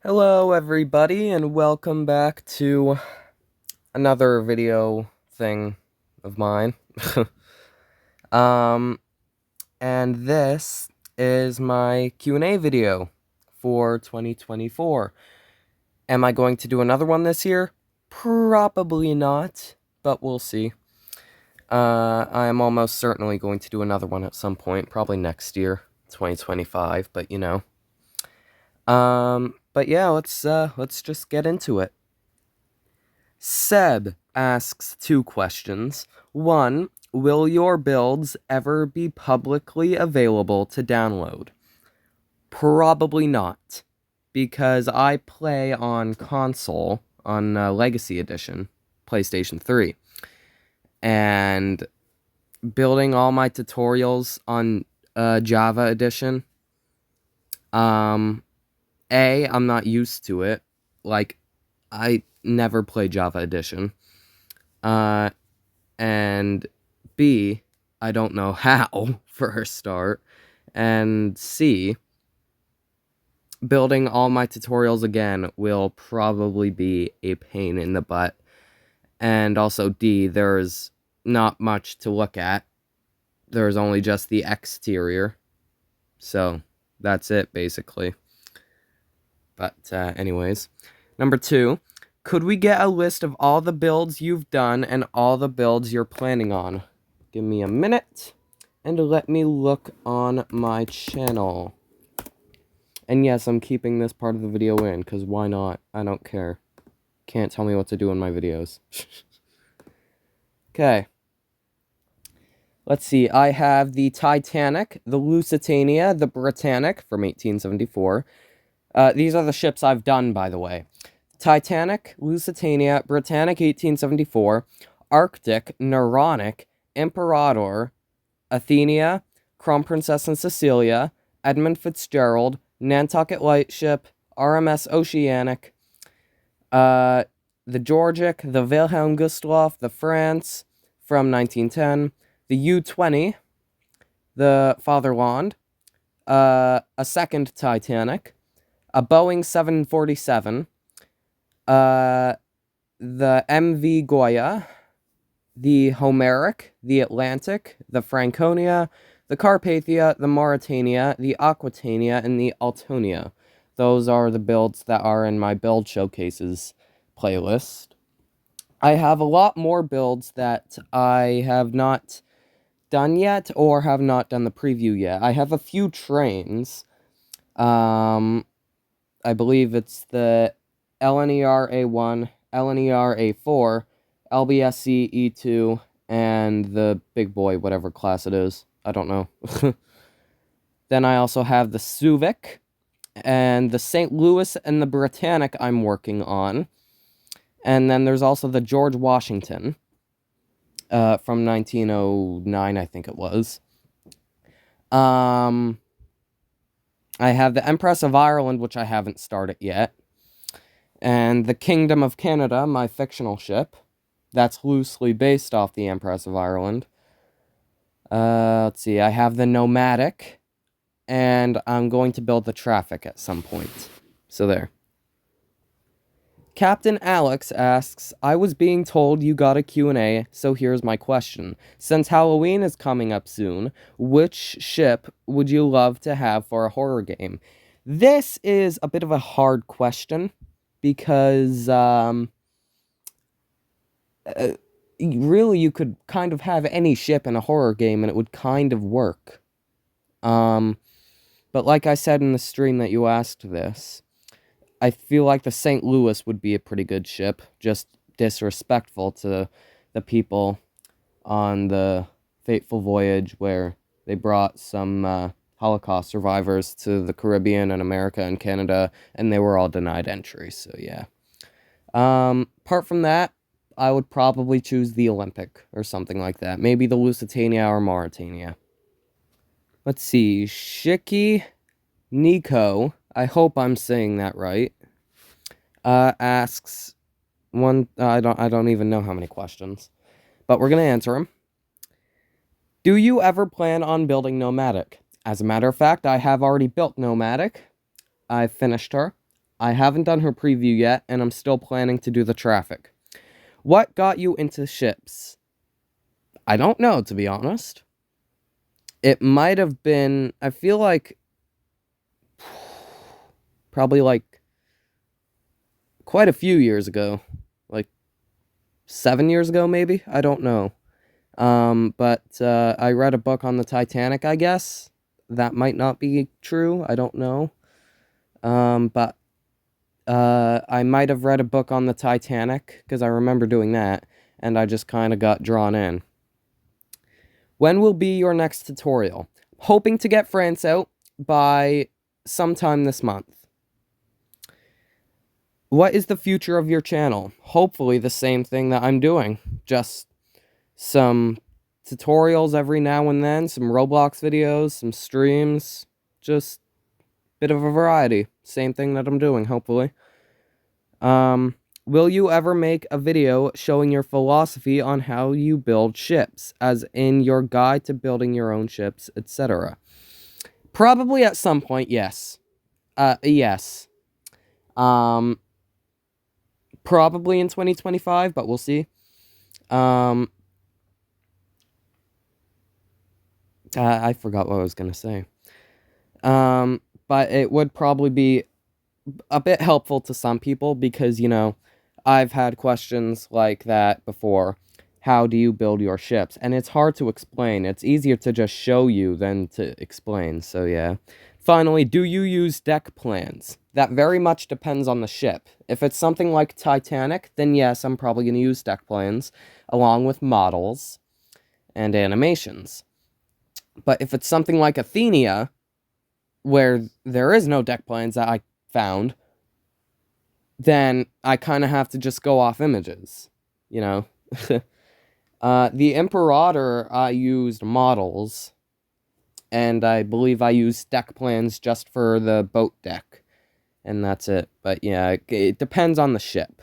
Hello everybody and welcome back to another video thing of mine. um and this is my Q&A video for 2024. Am I going to do another one this year? Probably not, but we'll see. I am almost certainly going to do another one at some point, probably next year, 2025, but you know. But yeah, let's just get into it. Seb asks two questions. One, will your builds ever be publicly available to download? Probably not, because I play on console, on Legacy Edition, PlayStation 3, and building all my tutorials on Java Edition, I'm not used to it. Like, I never play Java Edition. And B, I don't know how, for a start. And C, building all my tutorials again will probably be a pain in the butt. And also D, there's not much to look at. There's only just the exterior. So, that's it, basically. But, anyways. Number 2, could we get a list of all the builds you've done and all the builds you're planning on? Give me a minute, and let me look on my channel. And yes, I'm keeping this part of the video in, because why not? I don't care. Can't tell me what to do in my videos. Okay. Let's see, I have the Titanic, the Lusitania, the Britannic from 1874. These are the ships I've done, by the way. Titanic, Lusitania, Britannic 1874, Arctic, Neronic, Imperator, Athenia, Crown Princess and Cecilia, Edmund Fitzgerald, Nantucket Lightship, RMS Oceanic, the Georgic, the Wilhelm Gustloff, the France from 1910, the U-20, the Fatherland, a second Titanic, a Boeing 747, the MV Goya, the Homeric, the Atlantic, the Franconia, the Carpathia, the Mauritania, the Aquitania, and the Altonia. Those are the builds that are in my build showcases playlist. I have a lot more builds that I have not done yet or have not done the preview yet. I have a few trains. I believe it's the LNER A1, LNER A4, LBSC E2, and the big boy, whatever class it is. I don't know. Then I also have the Suvic, and the St. Louis and the Britannic I'm working on. And then there's also the George Washington, from 1909, I think it was. I have the Empress of Ireland, which I haven't started yet. And the Kingdom of Canada, my fictional ship. That's loosely based off the Empress of Ireland. Let's see, I have the Nomadic, and I'm going to build the Traffic at some point. So there. Captain Alex asks, I was being told you got a Q&A, so here's my question. Since Halloween is coming up soon, which ship would you love to have for a horror game? This is a bit of a hard question, because, really, you could kind of have any ship in a horror game and it would kind of work. But like I said in the stream that you asked this, I feel like the St. Louis would be a pretty good ship, just disrespectful to the people on the fateful voyage where they brought some Holocaust survivors to the Caribbean and America and Canada, and they were all denied entry, so yeah. Apart from that, I would probably choose the Olympic or something like that. Maybe the Lusitania or Mauritania. Let's see. Shiki Nico, I hope I'm saying that right, asks one. I don't even know how many questions, but we're gonna answer them. Do you ever plan on building Nomadic? As a matter of fact, I have already built Nomadic. I finished her. I haven't done her preview yet, and I'm still planning to do the traffic. What got you into ships? I don't know, to be honest. It might have been, I feel like, probably like quite a few years ago. Like 7 years ago, maybe? I don't know. But I read a book on the Titanic, I guess. That might not be true. I don't know. But I might have read a book on the Titanic, because I remember doing that, and I just kind of got drawn in. When will be your next tutorial? Hoping to get France out by sometime this month. What is the future of your channel? Hopefully the same thing that I'm doing. Just some tutorials every now and then, some Roblox videos, some streams, just a bit of a variety. Same thing that I'm doing, hopefully. Will you ever make a video showing your philosophy on how you build ships, as in your guide to building your own ships, etc.? Probably at some point, yes. Yes. Probably in 2025, but we'll see. I forgot what I was gonna say. But it would probably be a bit helpful to some people because, you know, I've had questions like that before. How do you build your ships? And it's hard to explain. It's easier to just show you than to explain, so yeah. Finally, do you use deck plans? That very much depends on the ship. If it's something like Titanic, then yes, I'm probably going to use deck plans, along with models and animations. But if it's something like Athenia, where there is no deck plans that I found, then I kind of have to just go off images, you know? The Imperator, I used models, and I believe I used deck plans just for the boat deck, and that's it. But yeah, it depends on the ship.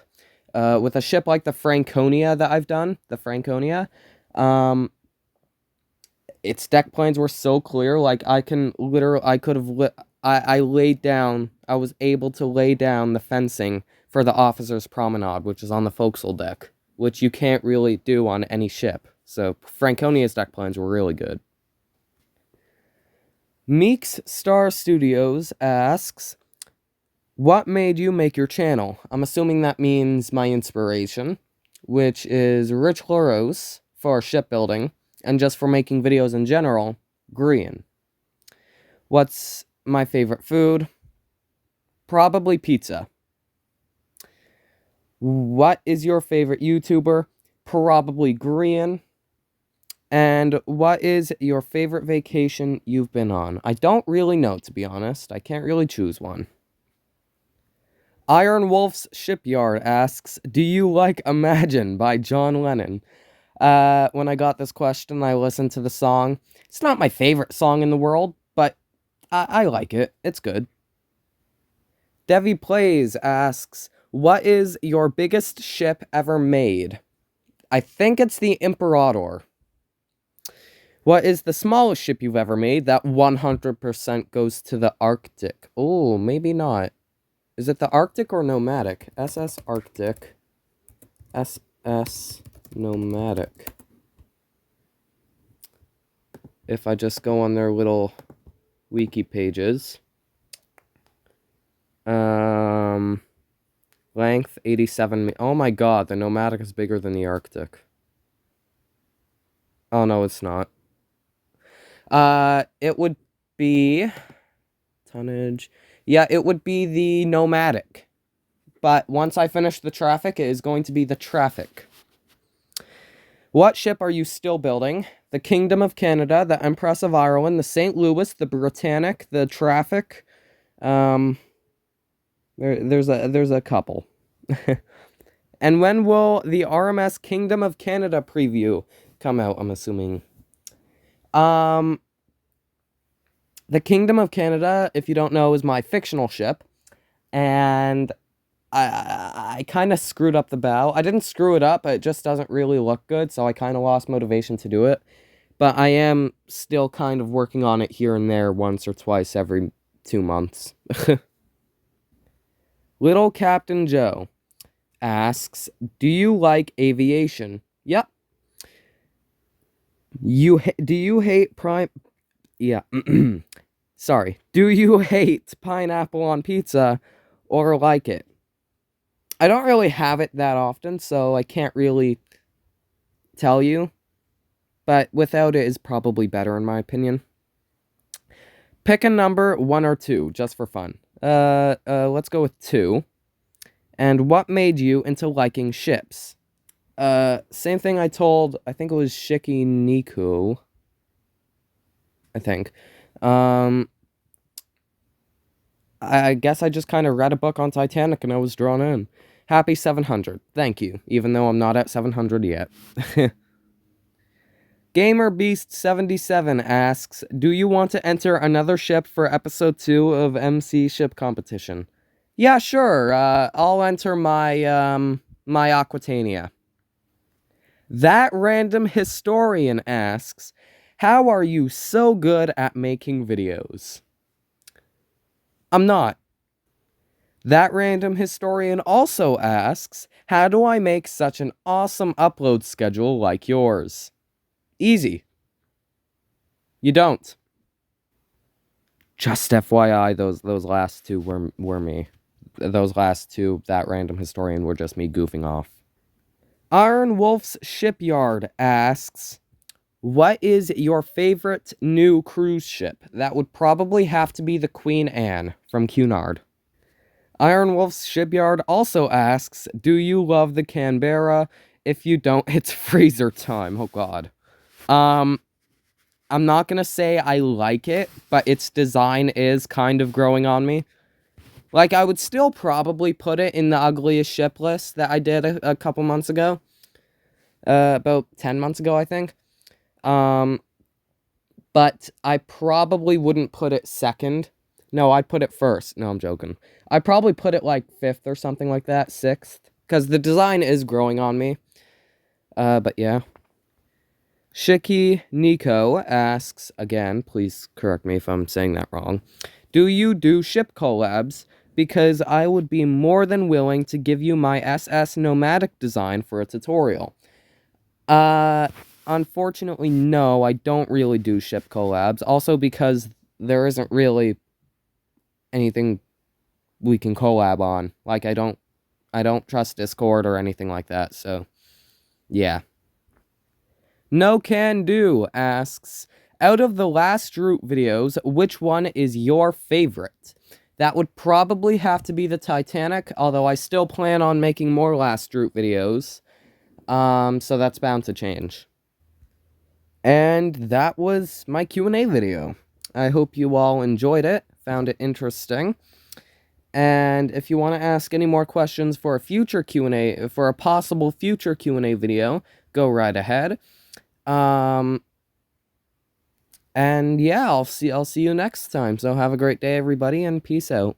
With a ship like the Franconia that I've done, the Franconia, its deck plans were so clear, like I was able to lay down the fencing for the officer's promenade, which is on the forecastle deck, which you can't really do on any ship. So Franconia's deck plans were really good. Meeks Star Studios asks, what made you make your channel? I'm assuming that means my inspiration, which is Rich LaRose for shipbuilding, and just for making videos in general, Grian. What's my favorite food? Probably pizza. What is your favorite YouTuber? Probably Grian. And what is your favorite vacation you've been on? I don't really know, to be honest. I can't really choose one. Iron Wolf's Shipyard asks, do you like Imagine by John Lennon? When I got this question, I listened to the song. It's not my favorite song in the world, but I like it. It's good. Devi Plays asks, what is your biggest ship ever made? I think it's the Imperator. What is the smallest ship you've ever made? That 100% goes to the Arctic. Oh, maybe not. Is it the Arctic or Nomadic? SS Arctic. SS Nomadic. If I just go on their little wiki pages. Length 87. Oh my god, the Nomadic is bigger than the Arctic. Oh no, it's not. It would be tonnage. Yeah, it would be the Nomadic. But once I finish the traffic, it is going to be the Traffic. What ship are you still building? The Kingdom of Canada, the Empress of Ireland, the St. Louis, the Britannic, the Traffic. There's a couple. And when will the RMS Kingdom of Canada preview come out, I'm assuming? The Kingdom of Canada, if you don't know, is my fictional ship. And I kind of screwed up the bow. I didn't screw it up, it just doesn't really look good, so I kind of lost motivation to do it. But I am still kind of working on it here and there once or twice every 2 months. Little Captain Joe asks, do you like aviation? Yep. Do you hate prime... Yeah. Sorry. Do you hate pineapple on pizza or like it? I don't really have it that often, so I can't really tell you. But without it is probably better in my opinion. Pick a number, 1 or 2, just for fun. Let's go with 2. And what made you into liking ships? Same thing I told, I think it was Shiki Niku. I think. I guess I just kind of read a book on Titanic and I was drawn in. Happy 700. Thank you, even though I'm not at 700 yet. GamerBeast77 asks, do you want to enter another ship for episode 2 of MC Ship Competition? Yeah, sure. I'll enter my Aquitania. That random historian asks, how are you so good at making videos? I'm not. That random historian also asks, how do I make such an awesome upload schedule like yours? Easy. You don't. Just FYI, those last 2 were me. Those last 2, that random historian, were just me goofing off. Iron Wolf's Shipyard asks, what is your favorite new cruise ship? That would probably have to be the Queen Anne from Cunard. Iron Wolf's Shipyard also asks, do you love the Canberra? If you don't, it's freezer time. Oh god. I'm not gonna say I like it, but its design is kind of growing on me. Like, I would still probably put it in the ugliest ship list that I did a couple months ago. About 10 months ago, I think. But I probably wouldn't put it second. No, I'd put it first. No, I'm joking. I'd probably put it, like, 5th or something like that. 6th. Because the design is growing on me. But yeah. Shiki Nico asks, again, please correct me if I'm saying that wrong. Do you do ship collabs? Because I would be more than willing to give you my SS Nomadic design for a tutorial. Unfortunately, no, I don't really do ship collabs. Also because there isn't really anything we can collab on. Like, I don't trust Discord or anything like that, so yeah. No Can Do asks, out of the last Droop videos, which one is your favorite? That would probably have to be the Titanic, although I still plan on making more last Droop videos. So that's bound to change. And that was my Q&A video. I hope you all enjoyed it, found it interesting. And if you want to ask any more questions for a future Q&A, for a possible future Q&A video, go right ahead. And yeah, I'll see you next time. So have a great day, everybody, and peace out.